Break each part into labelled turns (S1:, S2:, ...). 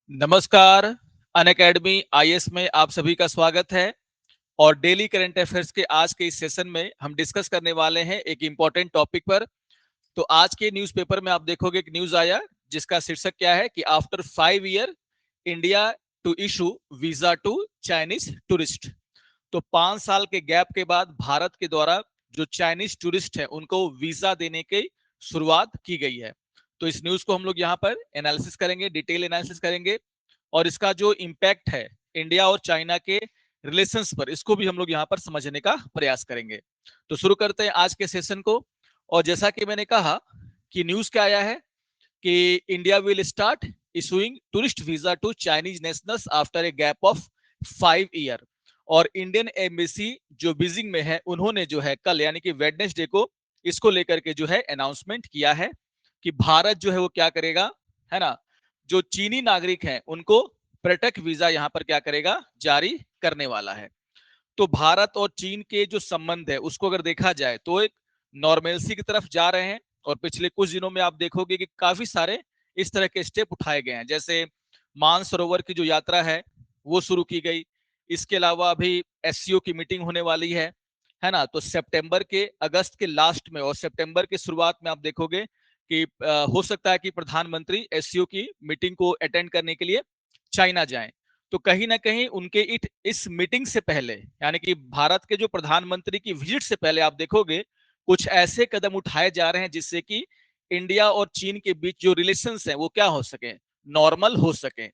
S1: नमस्कार। Unacademy IAS में आप सभी का स्वागत है। और डेली करंट अफेयर्स के आज के इस सेशन में हम डिस्कस करने वाले हैं एक इंपॉर्टेंट टॉपिक पर। तो आज के न्यूज़पेपर में आप देखोगे एक न्यूज आया जिसका शीर्षक क्या है कि after 5 year India to issue visa to Chinese tourist. तो 5 साल के गैप के बाद भारत के द्वारा जो चाइनीज टूरिस्ट है उनको वीजा देने की शुरुआत की गई है। तो इस न्यूज को हम लोग यहाँ पर एनालिसिस करेंगे, डिटेल एनालिसिस करेंगे और इसका जो इम्पैक्ट है इंडिया और चाइना के रिलेशंस पर, इसको भी हम लोग यहाँ पर समझने का प्रयास करेंगे। तो शुरू करते हैं आज के सेशन को। और जैसा कि मैंने कहा कि न्यूज क्या आया है कि India will start issuing tourist visa to Chinese nationals after a gap of 5 year. और इंडियन एम्बेसी जो बीजिंग में है उन्होंने जो है कल यानी कि वेडनेसडे को इसको लेकर के जो है अनाउंसमेंट किया है कि भारत जो है वो क्या करेगा, है ना, जो चीनी नागरिक हैं उनको पर्यटक वीजा यहाँ पर क्या करेगा, जारी करने वाला है। तो भारत और चीन के जो संबंध है उसको अगर देखा जाए तो एक नॉर्मेलसी की तरफ जा रहे हैं। और पिछले कुछ दिनों में आप देखोगे कि काफी सारे इस तरह के स्टेप उठाए गए हैं, जैसे मानसरोवर की जो यात्रा है वो शुरू की गई। इसके अलावा अभी एससीओ की मीटिंग होने वाली है ना। तो सितंबर के, अगस्त के लास्ट में और सितंबर के शुरुआत में आप देखोगे कि हो सकता है कि प्रधानमंत्री एससीओ की मीटिंग को अटेंड करने के लिए चाइना जाएं। तो कहीं ना कहीं उनके इस मीटिंग से पहले यानी कि भारत के जो प्रधानमंत्री की विजिट से पहले आप देखोगे कुछ ऐसे कदम उठाए जा रहे हैं जिससे कि इंडिया और चीन के बीच जो रिलेशंस हैं वो क्या हो सके, नॉर्मल हो सके।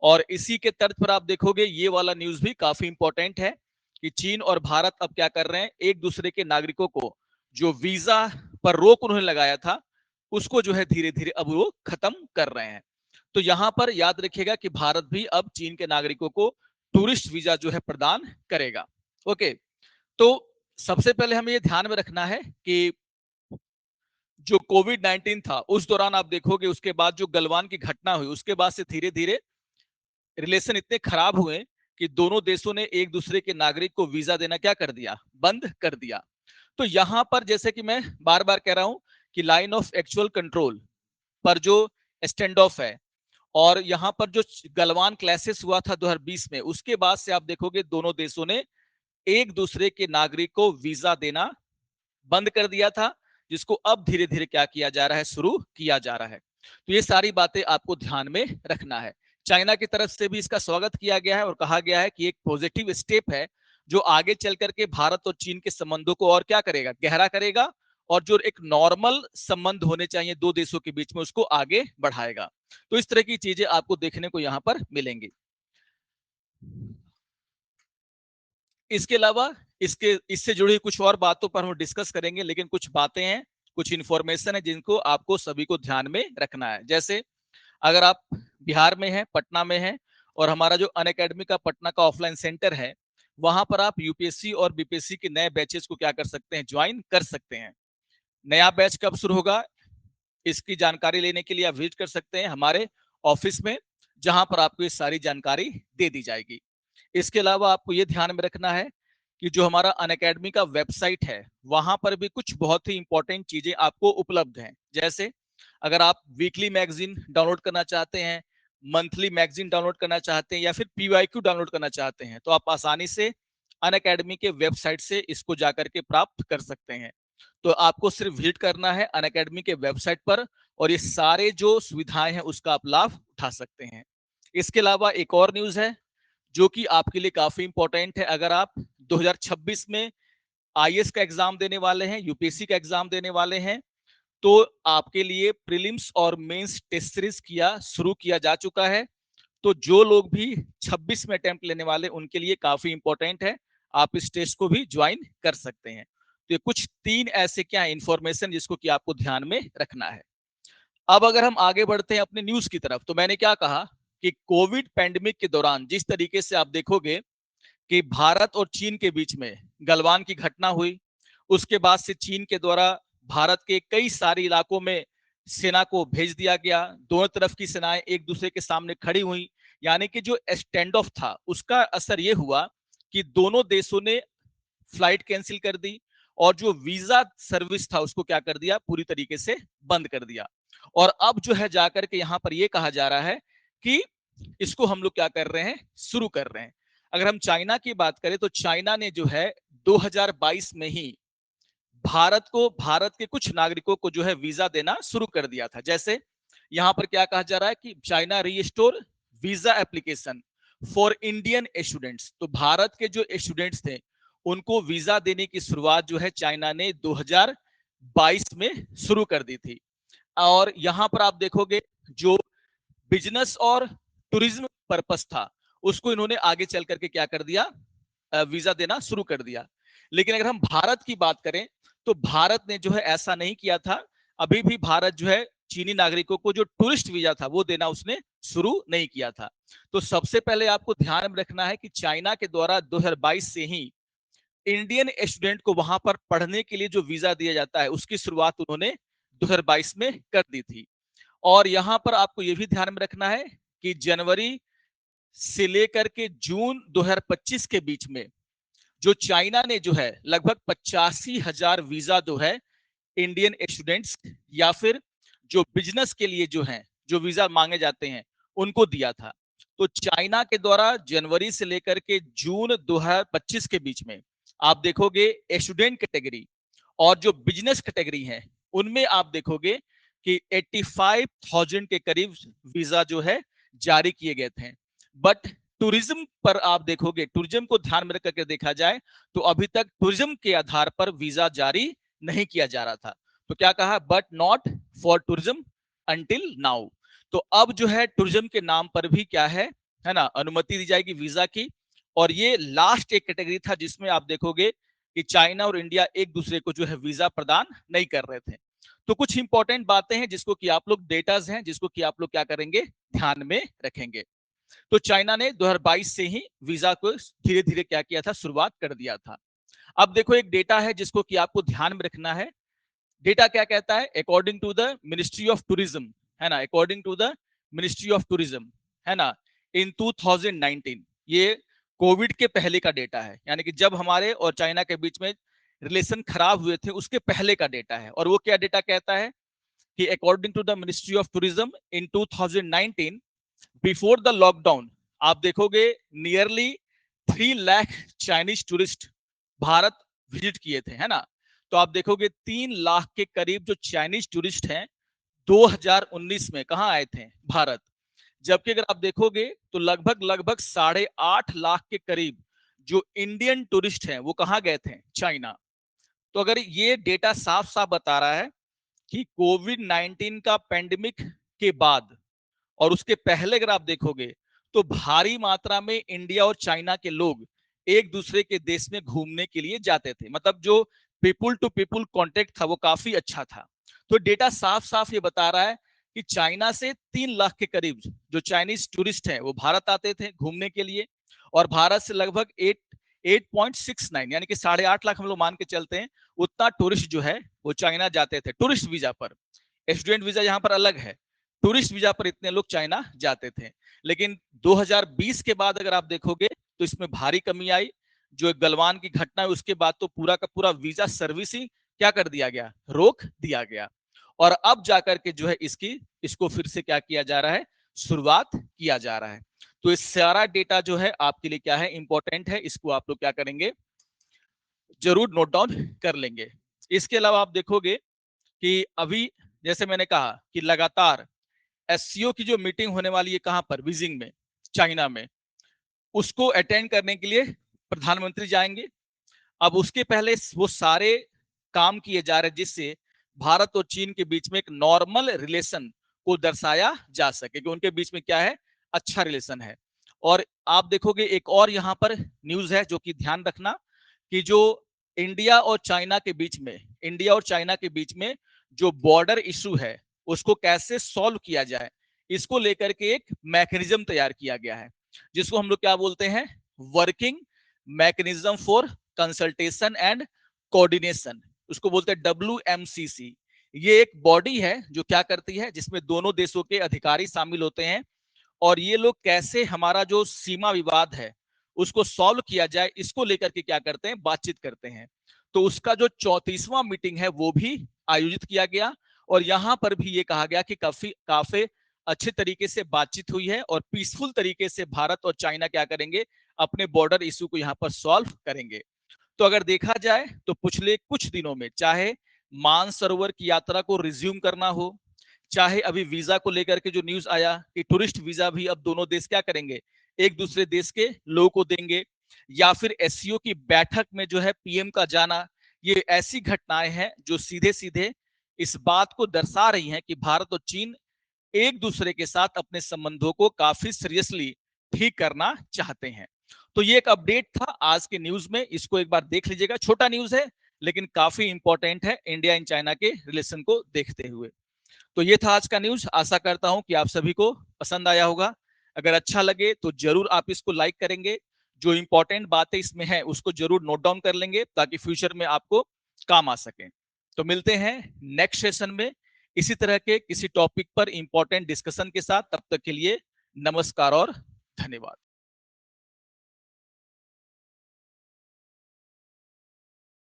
S1: और इसी के तर्ज पर आप देखोगे ये वाला न्यूज भी काफी इंपॉर्टेंट है कि चीन और भारत अब क्या कर रहे हैं, एक दूसरे के नागरिकों को जो वीजा पर रोक उन्होंने लगाया था उसको जो है धीरे धीरे अब वो खत्म कर रहे हैं। तो यहां पर याद रखिएगा कि भारत भी अब चीन के नागरिकों को टूरिस्ट वीजा जो है प्रदान करेगा। ओके। तो सबसे पहले हमें ये ध्यान में रखना है कि जो कोविड-19 था उस दौरान आप देखोगे उसके बाद जो गलवान की घटना हुई उसके बाद से धीरे धीरे रिलेशन इतने खराब हुए कि दोनों देशों ने एक दूसरे के नागरिक को वीजा देना क्या कर दिया, बंद कर दिया। तो यहां पर जैसे कि मैं बार बार कह रहा हूं कि लाइन ऑफ एक्चुअल कंट्रोल पर जो स्टैंड ऑफ है और यहां पर जो गलवान क्लैशेस हुआ था 2020 में, उसके बाद से आप देखोगे दोनों देशों ने एक दूसरे के नागरिक को वीजा देना बंद कर दिया था, जिसको अब धीरे धीरे क्या किया जा रहा है, शुरू किया जा रहा है। तो ये सारी बातें आपको ध्यान में रखना है। चाइना की तरफ से भी इसका स्वागत किया गया है और कहा गया है कि एक पॉजिटिव स्टेप है जो आगे चल करके भारत और चीन के संबंधों को और क्या करेगा, गहरा करेगा और जो एक नॉर्मल संबंध होने चाहिए दो देशों के बीच में उसको आगे बढ़ाएगा। तो इस तरह की चीजें आपको देखने को यहां पर मिलेंगी। इसके अलावा इसके इससे जुड़ी कुछ और बातों पर हम डिस्कस करेंगे, लेकिन कुछ बातें हैं, कुछ इंफॉर्मेशन है जिनको आपको सभी को ध्यान में रखना है। जैसे अगर आप बिहार में हैं, पटना में हैं और हमारा जो अनअकैडमी का पटना का ऑफलाइन सेंटर है वहां पर आप यूपीएससी और बीपीएससी के नए बैचेस को क्या कर सकते हैं, ज्वाइन कर सकते हैं। नया बैच कब शुरू होगा इसकी जानकारी लेने के लिए आप विजिट कर सकते हैं हमारे ऑफिस में, जहां पर आपको ये सारी जानकारी दे दी जाएगी। इसके अलावा आपको ये ध्यान में रखना है कि जो हमारा अनअकैडमी का वेबसाइट है वहां पर भी कुछ बहुत ही इंपॉर्टेंट चीजें आपको उपलब्ध हैं। जैसे अगर आप वीकली मैगजीन डाउनलोड करना चाहते हैं, मंथली मैगजीन डाउनलोड करना चाहते हैं या फिर पीवाईक्यू डाउनलोड करना चाहते हैं तो आप आसानी से अनअकैडमी के वेबसाइट से इसको जाकर के प्राप्त कर सकते हैं। तो आपको सिर्फ विजिट करना है अनअकैडमी के वेबसाइट पर और ये सारे जो सुविधाएं हैं उसका आप लाभ उठा सकते हैं। इसके अलावा एक और न्यूज है जो कि आपके लिए काफी इंपॉर्टेंट है। अगर आप 2026 में आईएएस का एग्जाम देने वाले हैं, यूपीएससी का एग्जाम देने वाले हैं, तो आपके लिए प्रीलिम्स और मेंस टेस्ट सीरीज शुरू किया जा चुका है। तो जो लोग भी 26 में अटेम्प्ट लेने वाले उनके लिए काफी इंपॉर्टेंट है, आप इस टेस्ट को भी ज्वाइन कर सकते हैं। तो ये कुछ 3 ऐसे क्या इंफॉर्मेशन जिसको कि आपको ध्यान में रखना है। अब अगर हम आगे बढ़ते हैं अपने न्यूज की तरफ, तो मैंने क्या कहा कि कोविड पैंडेमिक के दौरान जिस तरीके से आप देखोगे कि भारत और चीन के बीच में गलवान की घटना हुई, उसके बाद से चीन के द्वारा भारत के कई सारे इलाकों में सेना को भेज दिया गया, दोनों तरफ की सेनाएं एक दूसरे के सामने खड़ी हुई, यानी कि जो स्टैंड ऑफ था उसका असर यह हुआ कि दोनों देशों ने फ्लाइट कैंसिल कर दी और जो वीजा सर्विस था उसको क्या कर दिया, पूरी तरीके से बंद कर दिया। और अब जो है जाकर के यहां पर यह कहा जा रहा है कि इसको हम लोग क्या कर रहे हैं, शुरू कर रहे हैं। अगर हम चाइना की बात करें तो चाइना ने जो है 2022 में ही भारत के कुछ नागरिकों को जो है वीजा देना शुरू कर दिया था। जैसे यहां पर क्या कहा जा रहा है कि China restore visa application for Indian students. तो भारत के जो स्टूडेंट्स थे उनको वीजा देने की शुरुआत जो है चाइना ने 2022 में शुरू कर दी थी। और यहां पर आप देखोगे जो बिजनेस और टूरिज्म पर्पस था उसको इन्होंने आगे चल करके क्या कर दिया, वीजा देना शुरू कर दिया। लेकिन अगर हम भारत की बात करें तो भारत ने जो है ऐसा नहीं किया था। अभी भी भारत जो है चीनी नागरिकों को जो टूरिस्ट वीजा था वो देना उसने शुरू नहीं किया था। तो सबसे पहले आपको ध्यान में रखना है कि चाइना के द्वारा 2022 से ही इंडियन स्टूडेंट को वहां पर पढ़ने के लिए जो वीजा दिया जाता है उसकी शुरुआत उन्होंने 2022 में कर दी थी। और यहां पर आपको यह भी ध्यान में रखना है कि जनवरी से लेकर के जून 2025 के बीच में जो चाइना ने जो है लगभग 85,000 वीजा जो है इंडियन स्टूडेंट्स या फिर जो बिजनेस के लिए जो है जो वीजा मांगे जाते हैं उनको दिया था। तो चाइना के द्वारा जनवरी से लेकर के जून 2025 के बीच में आप देखोगे स्टूडेंट कैटेगरी और जो बिजनेस कैटेगरी है उनमें आप देखोगे कि 85,000 के करीब वीजा जो है जारी किए गए थे। बट टूरिज्म पर आप देखोगे, टूरिज्म को ध्यान में रखकर देखा जाए तो अभी तक टूरिज्म के आधार पर वीजा जारी नहीं किया जा रहा था। तो क्या कहा, but not for tourism until now. तो अब जो है टूरिज्म के नाम पर भी क्या है ना, अनुमति दी जाएगी वीजा की। और ये लास्ट एक कैटेगरी था जिसमें आप देखोगे कि चाइना और इंडिया एक दूसरे को जो है वीजा प्रदान नहीं कर रहे थे। तो कुछ इंपॉर्टेंट बातें हैं जिसको कि आप लोग डेटाज हैं जिसको कि आप लोग क्या करेंगे, ध्यान में रखेंगे। तो चाइना ने 2022 से ही वीजा को धीरे धीरे क्या किया था, शुरुआत कर दिया था। अब देखो एक डेटा है जिसको कि आपको ध्यान में रखना है। डेटा क्या कहता है, according to the ministry of tourism, है ना, according to the ministry of tourism, है ना, इन 2019, ये कोविड के पहले का डेटा है, यानी कि जब हमारे और चाइना के बीच में रिलेशन खराब हुए थे उसके पहले का डेटा है। और वो क्या डेटा कहता है कि according to the ministry of tourism in 2019 before the lockdown आप देखोगे nearly 3 lakh Chinese tourist Bharat visit किए थे, है ना। तो आप देखोगे 3 लाख के करीब जो चाइनीज टूरिस्ट हैं 2019 में कहां आए थे, भारत। जबकि अगर आप देखोगे तो लगभग लगभग 8.5 लाख के करीब जो इंडियन टूरिस्ट हैं वो कहां गए थे, चाइना। तो अगर ये डेटा साफ साफ बता रहा है कि कोविड 19 का पेंडेमिक के बाद और उसके पहले अगर आप देखोगे तो भारी मात्रा में इंडिया और चाइना के लोग एक दूसरे के देश में घूमने के लिए जाते थे। मतलब जो पीपुल टू पीपुल कांटेक्ट था वो काफी अच्छा था। तो डेटा साफ साफ ये बता रहा है कि चाइना से 3 लाख के करीब जो चाइनीज टूरिस्ट हैं वो भारत आते थे घूमने के लिए। और भारत से लगभग 8.69 यानी कि 8.5 लाख हम लोग मान के चलते हैं उतना टूरिस्ट जो है वो चाइना जाते थे टूरिस्ट वीजा पर। स्टूडेंट वीजा यहाँ पर अलग है, टूरिस्ट वीजा पर इतने लोग चाइना जाते थे। लेकिन 2020 के बाद अगर आप देखोगे तो इसमें भारी कमी आई। जो गलवान की घटना है उसके बाद तो पूरा का पूरा वीजा सर्विस ही क्या कर दिया गया, रोक दिया गया। और अब जाकर के जो है इसको फिर से क्या किया जा रहा है, शुरुआत किया जा रहा है। तो इस सारा डेटा जो है आपके लिए क्या है, इंपॉर्टेंट है। इसको आप लोग क्या करेंगे, जरूर नोट डाउन कर लेंगे। इसके अलावा आप देखोगे कि अभी जैसे मैंने कहा कि लगातार एससीओ की जो मीटिंग होने वाली है कहां पर, बीजिंग में, चाइना में, उसको अटेंड करने के लिए प्रधानमंत्री जाएंगे। अब उसके पहले वो सारे काम किए जा रहे हैं जिससे भारत और चीन के बीच में एक नॉर्मल रिलेशन को दर्शाया जा सके कि उनके बीच में क्या है, अच्छा रिलेशन है। और आप देखोगे एक और यहाँ पर न्यूज है जो कि ध्यान रखना कि जो इंडिया और चाइना के बीच में, इंडिया और चाइना के बीच में जो बॉर्डर इशू है उसको कैसे सॉल्व किया जाए, इसको लेकर के एक मैकेनिज्म तैयार किया गया है जिसको हम लोग क्या बोलते हैं, working mechanism for consultation and coordination, उसको बोलते हैं WMCC। ये एक बॉडी है जो क्या करती है, जिसमें दोनों देशों के अधिकारी शामिल होते हैं और ये लोग कैसे हमारा जो सीमा विवाद है उसको सॉल्व किया जाए इसको लेकर के क्या करते हैं, बातचीत करते हैं। तो उसका जो 34वां मीटिंग है वो भी आयोजित किया गया और यहां पर भी ये कहा गया कि काफी काफी अच्छे तरीके से बातचीत हुई है और पीसफुल तरीके से भारत और चाइना क्या करेंगे, अपने बॉर्डर इशू को यहाँ पर सॉल्व करेंगे। तो अगर देखा जाए तो पिछले कुछ दिनों में चाहे मानसरोवर की यात्रा को रिज्यूम करना हो, चाहे अभी वीजा को लेकर के जो न्यूज आया कि टूरिस्ट वीजा भी अब दोनों देश क्या करेंगे, एक दूसरे देश के लोगों को देंगे, या फिर एससीओ की बैठक में जो है पीएम का जाना, ये ऐसी घटनाएं हैं जो सीधे सीधे इस बात को दर्शा रही हैं कि भारत और चीन एक दूसरे के साथ अपने संबंधों को काफी सीरियसली ठीक करना चाहते हैं। तो ये एक अपडेट था आज के न्यूज में, इसको एक बार देख लीजिएगा। छोटा न्यूज है लेकिन काफी इंपॉर्टेंट है इंडिया एंड चाइना के रिलेशन को देखते हुए। तो ये था आज का न्यूज। आशा करता हूं कि आप सभी को पसंद आया होगा। अगर अच्छा लगे तो जरूर आप इसको लाइक करेंगे, जो इंपॉर्टेंट बातें इसमें है उसको जरूर नोट डाउन कर लेंगे ताकि फ्यूचर में आपको काम आ सके। तो मिलते हैं नेक्स्ट सेशन में इसी तरह के किसी टॉपिक पर इंपॉर्टेंट डिस्कशन के साथ। तब तक के लिए नमस्कार और धन्यवाद।